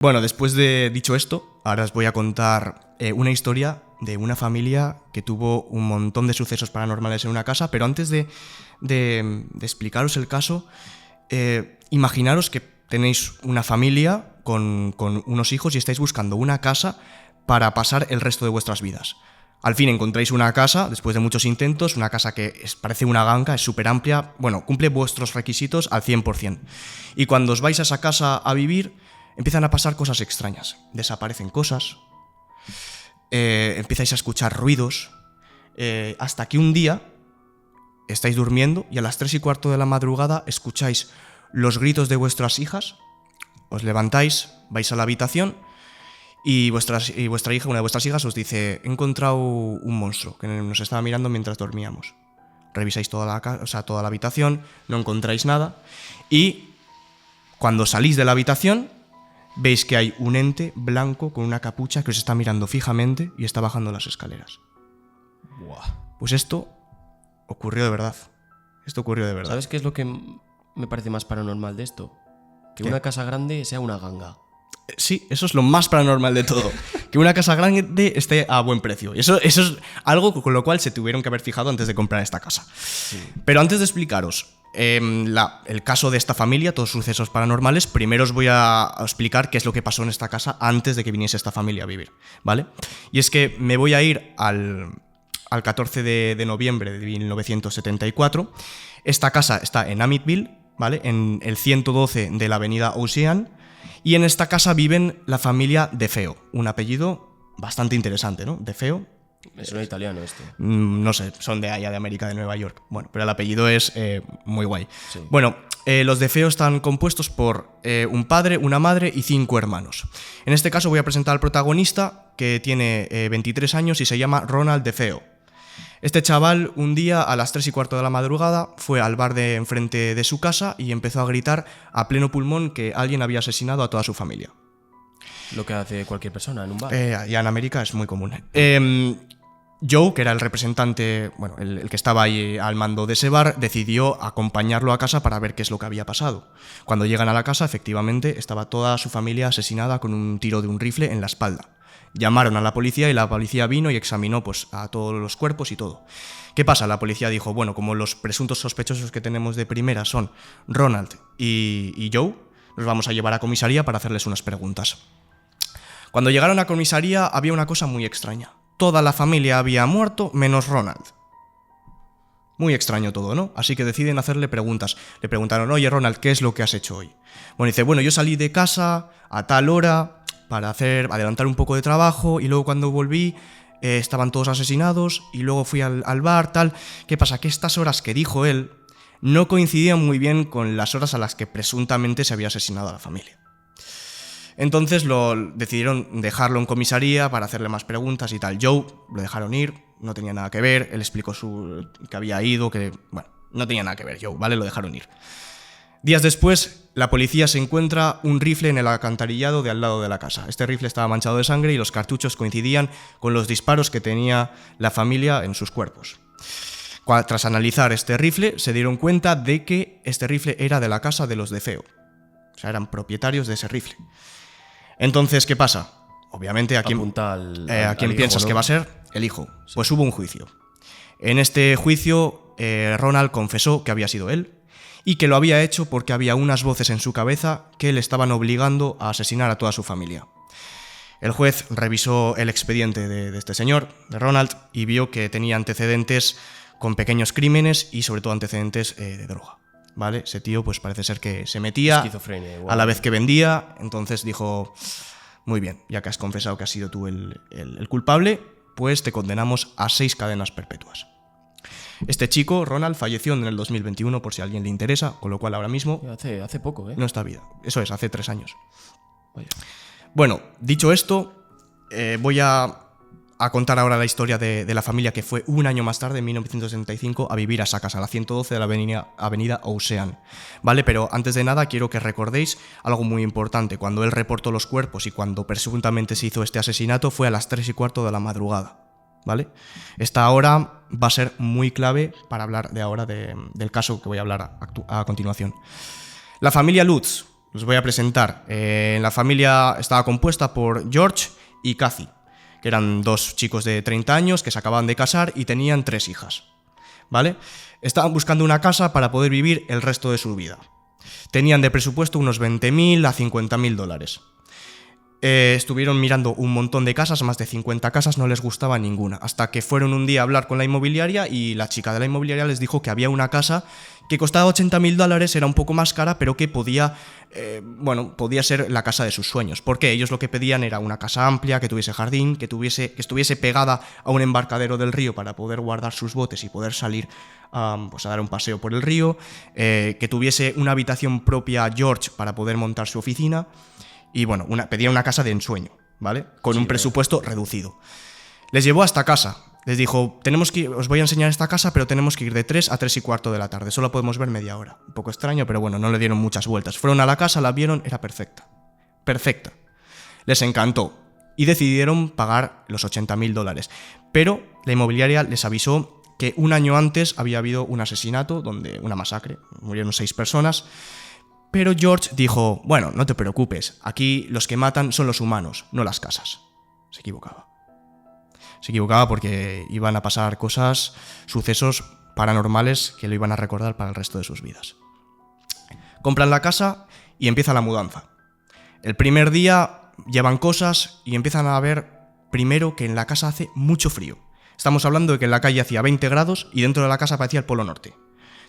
Bueno, después de dicho esto, ahora os voy a contar una historia de una familia que tuvo un montón de sucesos paranormales en una casa, pero antes de explicaros el caso, imaginaros que tenéis una familia con unos hijos y estáis buscando una casa para pasar el resto de vuestras vidas. Al fin encontráis una casa, después de muchos intentos, una casa que parece una ganga, es súper amplia, bueno, cumple vuestros requisitos al 100%. Y cuando os vais a esa casa a vivir, empiezan a pasar cosas extrañas. Desaparecen cosas, empezáis a escuchar ruidos, hasta que un día estáis durmiendo y a las 3:15 de la madrugada escucháis los gritos de vuestras hijas, os levantáis, vais a la habitación y vuestra hija, una de vuestras hijas, os dice: he encontrado un monstruo que nos estaba mirando mientras dormíamos. Revisáis toda la habitación, no encontráis nada y cuando salís de la habitación veis que hay un ente blanco con una capucha que os está mirando fijamente y está bajando las escaleras. Buah. Pues esto ocurrió de verdad. Esto ocurrió de verdad. ¿Sabes qué es lo que me parece más paranormal de esto? Que ¿Qué? una casa grande sea una ganga. Sí, eso es lo más paranormal de todo. Que una casa grande esté a buen precio. Eso es algo con lo cual se tuvieron que haber fijado antes de comprar esta casa. Sí. Pero antes de explicaros el caso de esta familia, todos los sucesos paranormales, primero os voy a explicar qué es lo que pasó en esta casa antes de que viniese esta familia a vivir, ¿vale? Y es que me voy a ir al 14 de noviembre de 1974. Esta casa está en Amityville, ¿vale? En el 112 de la avenida Ocean. Y en esta casa viven la familia DeFeo, un apellido bastante interesante, ¿no? DeFeo. Me suena italiano esto. No sé, son de allá de América, de Nueva York. Bueno, pero el apellido es muy guay. Sí. Bueno, los DeFeo están compuestos por un padre, una madre y 5 hermanos. En este caso voy a presentar al protagonista, que tiene 23 años y se llama Ronald DeFeo. Este chaval un día a las 3:15 de la madrugada fue al bar de enfrente de su casa y empezó a gritar a pleno pulmón que alguien había asesinado a toda su familia. Lo que hace cualquier persona en un bar. Ya en América es muy común. Joe, que era el representante, bueno, el que estaba ahí al mando de ese bar, decidió acompañarlo a casa para ver qué es lo que había pasado. Cuando llegan a la casa, efectivamente, estaba toda su familia asesinada con un tiro de un rifle en la espalda. Llamaron a la policía y la policía vino y examinó pues, a todos los cuerpos y todo. ¿Qué pasa? La policía dijo, bueno, como los presuntos sospechosos que tenemos de primera son Ronald y Joe, los vamos a llevar a comisaría para hacerles unas preguntas. Cuando llegaron a comisaría había una cosa muy extraña. Toda la familia había muerto menos Ronald. Muy extraño todo, ¿no? Así que deciden hacerle preguntas. Le preguntaron, oye Ronald, ¿qué es lo que has hecho hoy? Bueno, dice, bueno, yo salí de casa a tal hora para adelantar un poco de trabajo y luego cuando volví estaban todos asesinados y luego fui al bar, tal. ¿Qué pasa? Que estas horas que dijo él no coincidían muy bien con las horas a las que presuntamente se había asesinado a la familia. Entonces decidieron dejarlo en comisaría para hacerle más preguntas y tal. Joe lo dejaron ir, no tenía nada que ver, él explicó que había ido, que bueno, no tenía nada que ver Joe, ¿vale? Lo dejaron ir. Días después, la policía se encuentra un rifle en el alcantarillado de al lado de la casa. Este rifle estaba manchado de sangre y los cartuchos coincidían con los disparos que tenía la familia en sus cuerpos. Tras analizar este rifle, se dieron cuenta de que este rifle era de la casa de los DeFeo. O sea, eran propietarios de ese rifle. Entonces, ¿qué pasa? Obviamente, ¿a quién piensas, ¿no?, que va a ser? El hijo. Sí. Pues hubo un juicio. En este juicio, Ronald confesó que había sido él y que lo había hecho porque había unas voces en su cabeza que le estaban obligando a asesinar a toda su familia. El juez revisó el expediente de este señor, de Ronald, y vio que tenía antecedentes con pequeños crímenes y sobre todo antecedentes de droga. ¿Vale? Ese tío pues parece ser que se metía esquizofrenia, igual, a la vez que vendía, entonces dijo, muy bien, ya que has confesado que has sido tú el culpable, pues te condenamos a 6 cadenas perpetuas. Este chico, Ronald, falleció en el 2021, por si a alguien le interesa, con lo cual ahora mismo Hace poco, ¿eh? No está vida. Eso es, hace 3 años. Vaya. Bueno, dicho esto, voy a contar ahora la historia de la familia que fue un año más tarde, en 1975, a vivir a esa casa, a la 112 de la avenida Ocean. ¿Vale? Pero antes de nada quiero que recordéis algo muy importante. Cuando él reportó los cuerpos y cuando presuntamente se hizo este asesinato fue a las 3:15 de la madrugada. ¿Vale? Esta hora va a ser muy clave para hablar de ahora del caso que voy a hablar a continuación. La familia Lutz Los voy a presentar. La familia estaba compuesta por George y Kathy, que eran 2 chicos de 30 años que se acababan de casar y tenían 3 hijas, ¿vale? Estaban buscando una casa para poder vivir el resto de su vida. Tenían de presupuesto unos 20.000 a 50.000 dólares. Estuvieron mirando un montón de casas, más de 50 casas, no les gustaba ninguna, hasta que fueron un día a hablar con la inmobiliaria y la chica de la inmobiliaria les dijo que había una casa que costaba 80.000 dólares, era un poco más cara, pero que podía ser la casa de sus sueños. Porque ellos lo que pedían era una casa amplia, que tuviese jardín, que estuviese pegada a un embarcadero del río para poder guardar sus botes y poder salir a dar un paseo por el río, que tuviese una habitación propia George para poder montar su oficina. Y bueno, pedía una casa de ensueño, ¿vale? Con un presupuesto reducido. Les llevó a esta casa. Les dijo, os voy a enseñar esta casa, pero tenemos que ir de 3 a 3 y cuarto de la tarde. Solo podemos ver media hora. Un poco extraño, pero bueno, no le dieron muchas vueltas. Fueron a la casa, la vieron, era perfecta. Perfecta. Les encantó. Y decidieron pagar los 80.000 dólares. Pero la inmobiliaria les avisó que un año antes había habido un asesinato, una masacre. Murieron 6 personas. Pero George dijo, bueno, no te preocupes, aquí los que matan son los humanos, no las casas. Se equivocaba. Se equivocaba porque iban a pasar sucesos paranormales que lo iban a recordar para el resto de sus vidas. Compran la casa y empieza la mudanza. El primer día llevan cosas y empiezan a ver primero que en la casa hace mucho frío. Estamos hablando de que en la calle hacía 20 grados y dentro de la casa parecía el Polo Norte.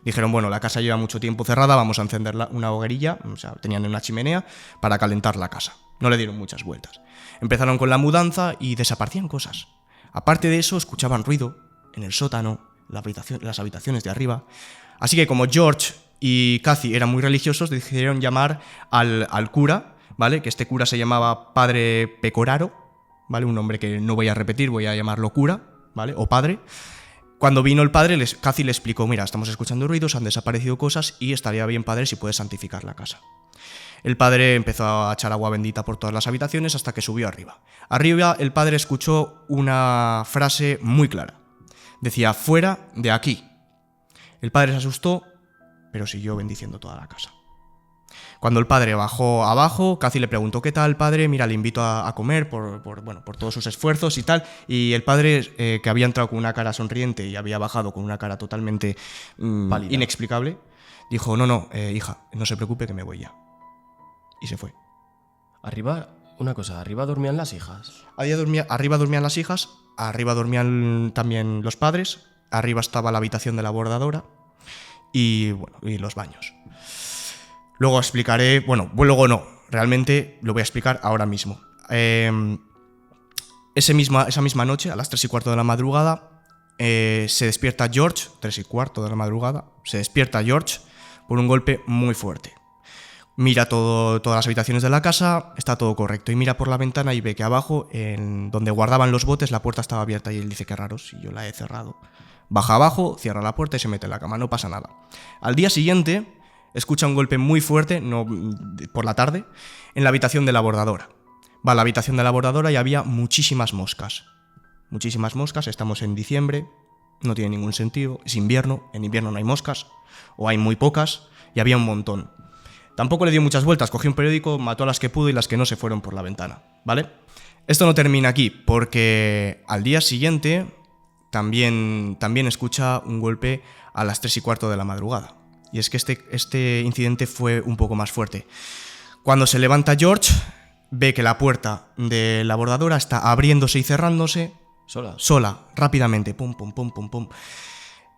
Dijeron, bueno, la casa lleva mucho tiempo cerrada, vamos a encender una hoguerilla, tenían una chimenea para calentar la casa. No le dieron muchas vueltas. Empezaron con la mudanza y desaparecían cosas. Aparte de eso, escuchaban ruido en el sótano, las habitaciones de arriba. Así que como George y Kathy eran muy religiosos, decidieron llamar al cura, ¿vale? Que este cura se llamaba Padre Pecoraro, ¿vale? Un nombre que no voy a repetir, voy a llamarlo cura, ¿vale? O padre. Cuando vino el padre, Kathy le explicó, mira, estamos escuchando ruidos, han desaparecido cosas y estaría bien, padre, si puedes santificar la casa. El padre empezó a echar agua bendita por todas las habitaciones hasta que subió arriba. Arriba el padre escuchó una frase muy clara. Decía, fuera de aquí. El padre se asustó, pero siguió bendiciendo toda la casa. Cuando el padre bajó abajo, Kathy le preguntó, ¿qué tal, padre? Mira, le invito a comer por todos sus esfuerzos y tal. Y el padre, que había entrado con una cara sonriente y había bajado con una cara totalmente inexplicable, dijo, no, hija, no se preocupe que me voy ya. Y se fue. Arriba dormían las hijas. Arriba dormían las hijas, arriba dormían también los padres, arriba estaba la habitación de la bordadora y los baños. Luego explicaré, luego no, realmente lo voy a explicar ahora mismo. Esa misma noche, a las 3 y cuarto de la madrugada, se despierta George, 3 y cuarto de la madrugada, se despierta George por un golpe muy fuerte. Mira todas las habitaciones de la casa, está todo correcto, y mira por la ventana y ve que abajo, en donde guardaban los botes, la puerta estaba abierta y él dice, qué raro, si yo la he cerrado. Baja abajo, cierra la puerta y se mete en la cama, no pasa nada. Al día siguiente, escucha un golpe muy fuerte, por la tarde, en la habitación de la bordadora. Va a la habitación de la bordadora y había muchísimas moscas. Muchísimas moscas, estamos en diciembre, no tiene ningún sentido, es invierno, en invierno no hay moscas, o hay muy pocas, y había un montón. Tampoco le dio muchas vueltas, cogió un periódico, mató a las que pudo y las que no se fueron por la ventana, ¿vale? Esto no termina aquí, porque al día siguiente también escucha un golpe a las 3 y cuarto de la madrugada. Y es que este incidente fue un poco más fuerte. Cuando se levanta George, ve que la puerta de la bordadora está abriéndose y cerrándose sola, rápidamente, pum, pum, pum, pum, pum.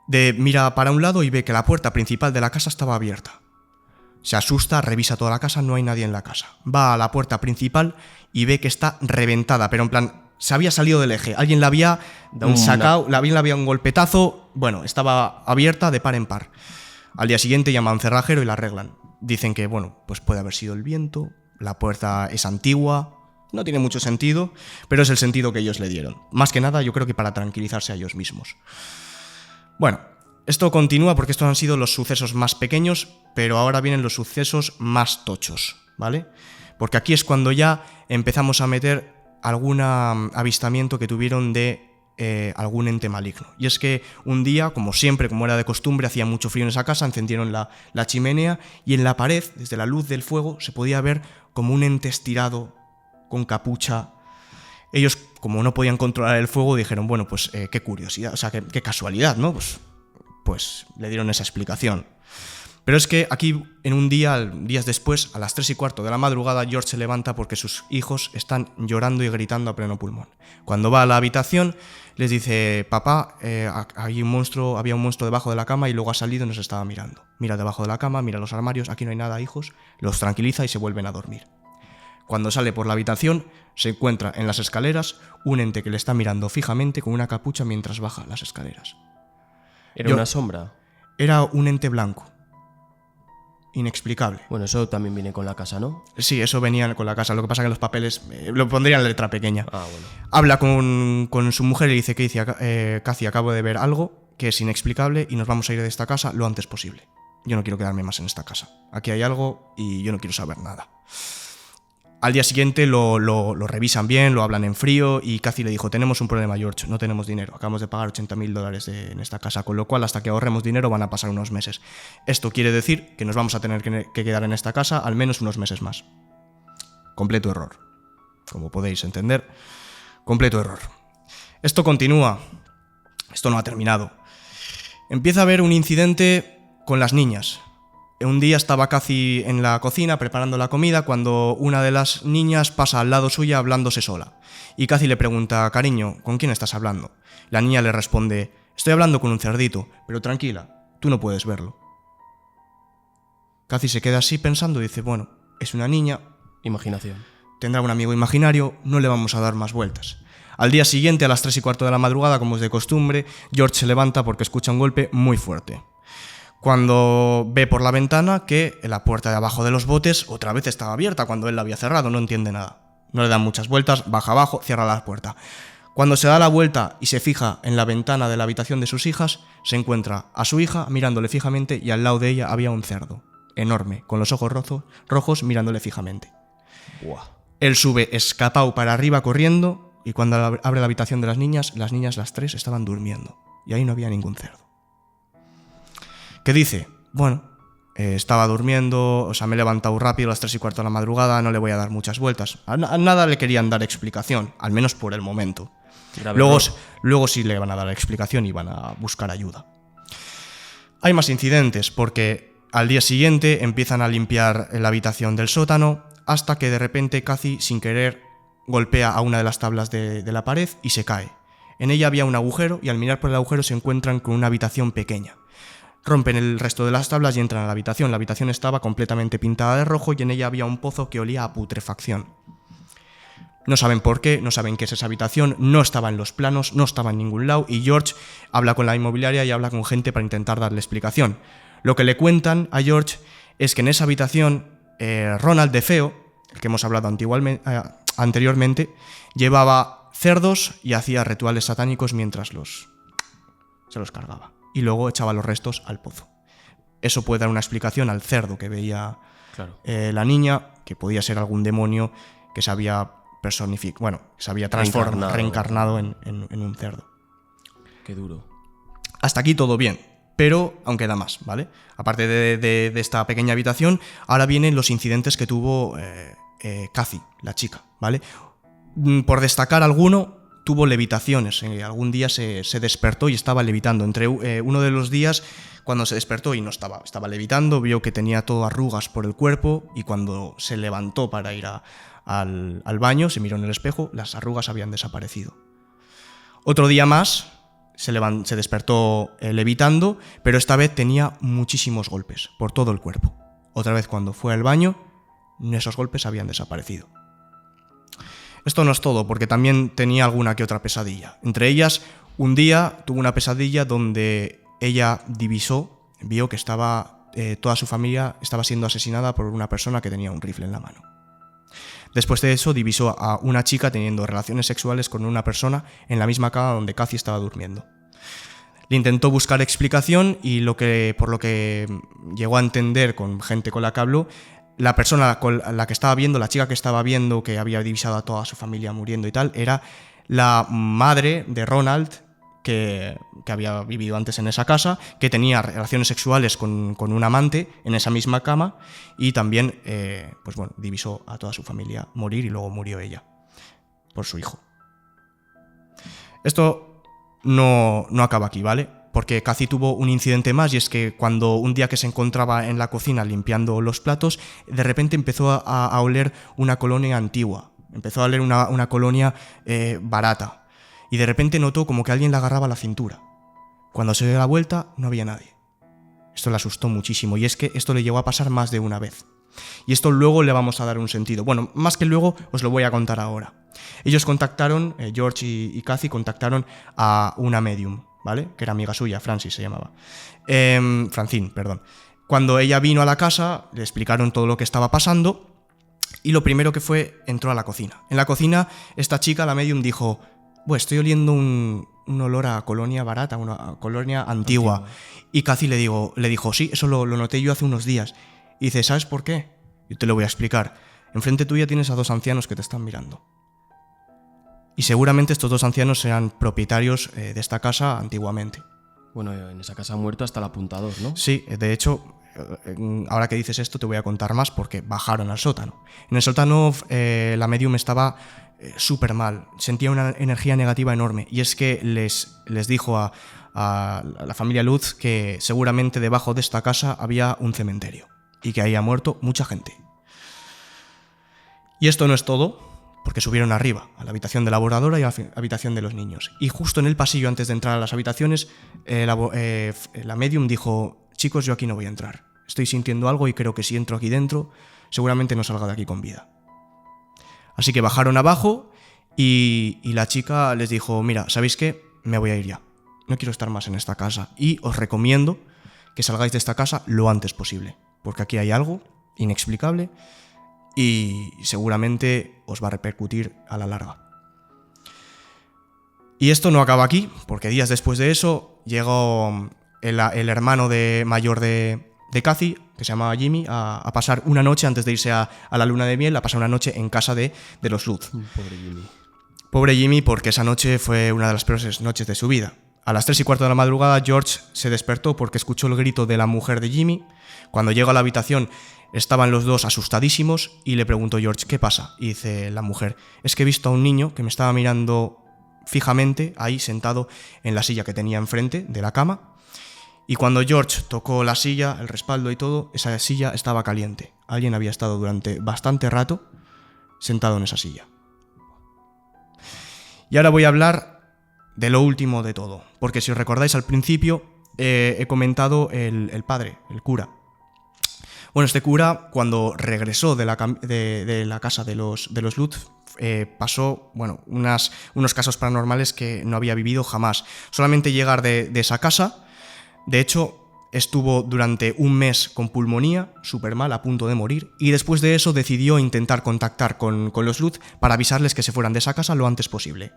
Mira para un lado y ve que la puerta principal de la casa estaba abierta. Se asusta, revisa toda la casa, no hay nadie en la casa. Va a la puerta principal y ve que está reventada, pero en plan, se había salido del eje. Alguien la había sacado, alguien le había un golpetazo, estaba abierta de par en par. Al día siguiente llaman a un cerrajero y la arreglan. Dicen que, pues puede haber sido el viento, la puerta es antigua, no tiene mucho sentido, pero es el sentido que ellos le dieron. Más que nada, yo creo que para tranquilizarse a ellos mismos. Esto continúa porque estos han sido los sucesos más pequeños, pero ahora vienen los sucesos más tochos, ¿vale? Porque aquí es cuando ya empezamos a meter algún avistamiento que tuvieron de algún ente maligno. Y es que un día, como siempre, como era de costumbre, hacía mucho frío en esa casa, encendieron la chimenea y en la pared, desde la luz del fuego, se podía ver como un ente estirado, con capucha. Ellos, como no podían controlar el fuego, dijeron, bueno, pues qué curiosidad, o sea, qué casualidad, ¿no? Pues le dieron esa explicación. Pero es que aquí, en un día, días después, a las 3:15 de la madrugada, George se levanta porque sus hijos están llorando y gritando a pleno pulmón. Cuando va a la habitación, les dice, papá, había un monstruo debajo de la cama y luego ha salido y nos estaba mirando. Mira debajo de la cama, mira los armarios, aquí no hay nada, hijos. Los tranquiliza y se vuelven a dormir. Cuando sale por la habitación, se encuentra en las escaleras un ente que le está mirando fijamente con una capucha mientras baja las escaleras. ¿Era una sombra? Era un ente blanco. Inexplicable. Bueno, eso también viene con la casa, ¿no? Sí, eso venía con la casa. Lo que pasa es que en los papeles lo pondrían en letra pequeña. Ah, bueno. Habla con su mujer y le dice, Cathy, acabo de ver algo que es inexplicable y nos vamos a ir de esta casa lo antes posible. Yo no quiero quedarme más en esta casa. Aquí hay algo y yo no quiero saber nada. Al día siguiente lo revisan bien, lo hablan en frío y Cathy le dijo, tenemos un problema, George, no tenemos dinero, acabamos de pagar $80,000 en esta casa, con lo cual hasta que ahorremos dinero van a pasar unos meses. Esto quiere decir que nos vamos a tener que quedar en esta casa al menos unos meses más. Completo error. Como podéis entender, completo error. Esto continúa, esto no ha terminado. Empieza a haber un incidente con las niñas. Un día estaba Cathy en la cocina preparando la comida cuando una de las niñas pasa al lado suya hablándose sola. Y Cathy le pregunta, cariño, ¿con quién estás hablando? La niña le responde, estoy hablando con un cerdito, pero tranquila, tú no puedes verlo. Cathy se queda así pensando y dice, bueno, es una niña. Imaginación. Tendrá un amigo imaginario, no le vamos a dar más vueltas. Al día siguiente, a las 3:15 de la madrugada, como es de costumbre, George se levanta porque escucha un golpe muy fuerte. Cuando ve por la ventana que la puerta de abajo de los botes otra vez estaba abierta cuando él la había cerrado, no entiende nada. No le dan muchas vueltas, baja abajo, cierra la puerta. Cuando se da la vuelta y se fija en la ventana de la habitación de sus hijas, se encuentra a su hija mirándole fijamente y al lado de ella había un cerdo, enorme, con los ojos rojos mirándole fijamente. Buah. Él sube escapado para arriba corriendo y cuando abre la habitación de las niñas las tres estaban durmiendo y ahí no había ningún cerdo. ¿Qué dice? Bueno, estaba durmiendo, o sea, me he levantado rápido a las 3:15 de la madrugada, no le voy a dar muchas vueltas. A nada le querían dar explicación, al menos por el momento. Luego sí le van a dar la explicación y van a buscar ayuda. Hay más incidentes porque al día siguiente empiezan a limpiar la habitación del sótano hasta que de repente Cathy, sin querer, golpea a una de las tablas de la pared y se cae. En ella había un agujero y al mirar por el agujero se encuentran con una habitación pequeña. Rompen el resto de las tablas y entran a la habitación. La habitación estaba completamente pintada de rojo y en ella había un pozo que olía a putrefacción. No saben por qué, no saben qué es esa habitación, no estaba en los planos, no estaba en ningún lado y George habla con la inmobiliaria y habla con gente para intentar darle explicación. Lo que le cuentan a George es que en esa habitación Ronald DeFeo, el que hemos hablado anteriormente, llevaba cerdos y hacía rituales satánicos mientras se los cargaba. Y luego echaba los restos al pozo. Eso puede dar una explicación al cerdo que veía la niña, que podía ser algún demonio que se había reencarnado en un cerdo. Qué duro. Hasta aquí todo bien, pero aún queda más, ¿vale? Aparte de esta pequeña habitación, ahora vienen los incidentes que tuvo Cathy, la chica, ¿vale? Por destacar alguno, tuvo levitaciones. Algún día se despertó y estaba levitando. Entre uno de los días, cuando se despertó y no estaba levitando, vio que tenía todo arrugas por el cuerpo y cuando se levantó para ir al baño, se miró en el espejo, las arrugas habían desaparecido. Otro día más, se despertó levitando, pero esta vez tenía muchísimos golpes por todo el cuerpo. Otra vez cuando fue al baño, esos golpes habían desaparecido. Esto no es todo, porque también tenía alguna que otra pesadilla. Entre ellas, un día tuvo una pesadilla donde ella vio que toda su familia estaba siendo asesinada por una persona que tenía un rifle en la mano. Después de eso, divisó a una chica teniendo relaciones sexuales con una persona en la misma cama donde Cathy estaba durmiendo. Le intentó buscar explicación y por lo que llegó a entender con gente con la que habló, la persona con la que estaba viendo, la chica que estaba viendo que había divisado a toda su familia muriendo y tal, era la madre de Ronald, que había vivido antes en esa casa, que tenía relaciones sexuales con un amante en esa misma cama y también pues bueno, divisó a toda su familia morir y luego murió ella por su hijo. Esto no acaba aquí, ¿vale? Porque Kathy tuvo un incidente más, y es que cuando un día que se encontraba en la cocina limpiando los platos, de repente empezó a oler una colonia antigua, empezó a oler una colonia barata. Y de repente notó como que alguien le agarraba la cintura. Cuando se dio la vuelta, no había nadie. Esto le asustó muchísimo, y es que esto le llegó a pasar más de una vez. Y esto luego le vamos a dar un sentido. Bueno, más que luego, os lo voy a contar ahora. Ellos contactaron, George y Kathy contactaron a una medium, ¿vale? Que era amiga suya, Francis se llamaba. Francine, perdón. Cuando ella vino a la casa, le explicaron todo lo que estaba pasando, y lo primero que fue, entró a la cocina. En la cocina, esta chica, la medium, dijo: bueno, estoy oliendo un olor a colonia barata, una colonia antigua. Y Kathy le dijo, sí, eso lo noté yo hace unos días. Y dice, ¿sabes por qué? Yo te lo voy a explicar. Enfrente tuya tienes a 2 ancianos que te están mirando. Y seguramente estos 2 ancianos sean propietarios de esta casa antiguamente. Bueno, en esa casa ha muerto hasta el apuntador, ¿no? Sí, de hecho, ahora que dices esto te voy a contar más porque bajaron al sótano. En el sótano la medium estaba súper mal, sentía una energía negativa enorme, y es que les dijo a la familia Lutz que seguramente debajo de esta casa había un cementerio y que ahí ha muerto mucha gente. Y esto no es todo, porque subieron arriba, a la habitación de la bordadora y a la habitación de los niños. Y justo en el pasillo, antes de entrar a las habitaciones, la medium dijo, chicos, yo aquí no voy a entrar. Estoy sintiendo algo y creo que si entro aquí dentro, seguramente no salga de aquí con vida. Así que bajaron abajo y la chica les dijo, mira, ¿sabéis qué? Me voy a ir ya. No quiero estar más en esta casa y os recomiendo que salgáis de esta casa lo antes posible, porque aquí hay algo inexplicable y seguramente os va a repercutir a la larga. Y esto no acaba aquí, porque días después de eso llegó el hermano mayor de Kathy, que se llamaba Jimmy, a pasar una noche antes de irse a la luna de miel, a pasar una noche en casa de los Lutz. Pobre Jimmy. Pobre Jimmy, porque esa noche fue una de las peores noches de su vida. A las 3:15 de la madrugada, George se despertó porque escuchó el grito de la mujer de Jimmy. Cuando llegó a la habitación, estaban los dos asustadísimos y le preguntó George, ¿qué pasa? Y dice la mujer, es que he visto a un niño que me estaba mirando fijamente ahí sentado en la silla que tenía enfrente de la cama. Y cuando George tocó la silla, el respaldo y todo, esa silla estaba caliente. Alguien había estado durante bastante rato sentado en esa silla. Y ahora voy a hablar de lo último de todo, porque si os recordáis al principio he comentado el padre, el cura. Bueno, este cura, cuando regresó de la casa de los Lutz, pasó unos casos paranormales que no había vivido jamás. Solamente llegar de esa casa, de hecho, estuvo durante un mes con pulmonía, súper mal, a punto de morir, y después de eso decidió intentar contactar con los Lutz para avisarles que se fueran de esa casa lo antes posible.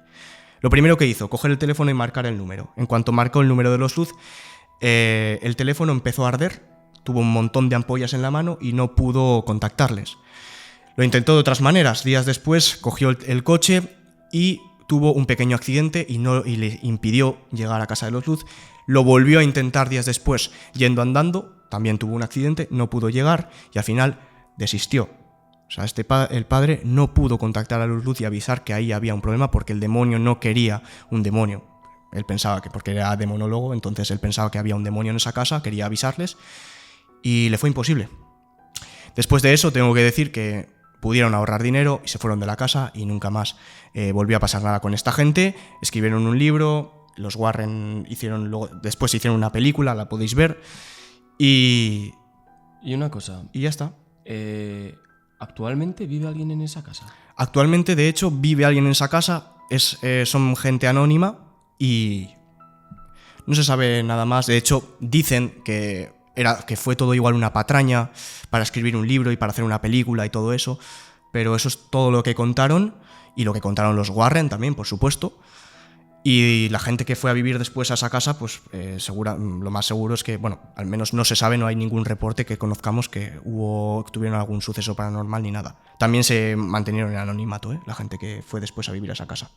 Lo primero que hizo, coger el teléfono y marcar el número. En cuanto marcó el número de los Lutz, el teléfono empezó a arder, tuvo un montón de ampollas en la mano y no pudo contactarles. Lo intentó de otras maneras. Días después cogió el coche y tuvo un pequeño accidente y le impidió llegar a casa de los Lutz. Lo volvió a intentar días después yendo andando, también tuvo un accidente, no pudo llegar y al final desistió. O sea, el padre no pudo contactar a los Lutz y avisar que ahí había un problema porque el demonio no quería un demonio. Él pensaba que, porque era demonólogo, entonces él pensaba que había un demonio en esa casa, quería avisarles y le fue imposible. Después de eso tengo que decir que pudieron ahorrar dinero y se fueron de la casa y nunca más volvió a pasar nada con esta gente. Escribieron un libro, los Warren después hicieron una película, la podéis ver y una cosa. Y ya está. ¿Actualmente vive alguien en esa casa? Actualmente, de hecho, vive alguien en esa casa. Son gente anónima y no se sabe nada más. De hecho, dicen que fue todo igual una patraña para escribir un libro y para hacer una película y todo eso. Pero eso es todo lo que contaron y lo que contaron los Warren también, por supuesto. Y la gente que fue a vivir después a esa casa, pues lo más seguro es que, bueno, al menos no se sabe, no hay ningún reporte que conozcamos que tuvieron algún suceso paranormal ni nada. También se mantenieron en anonimato, la gente que fue después a vivir a esa casa.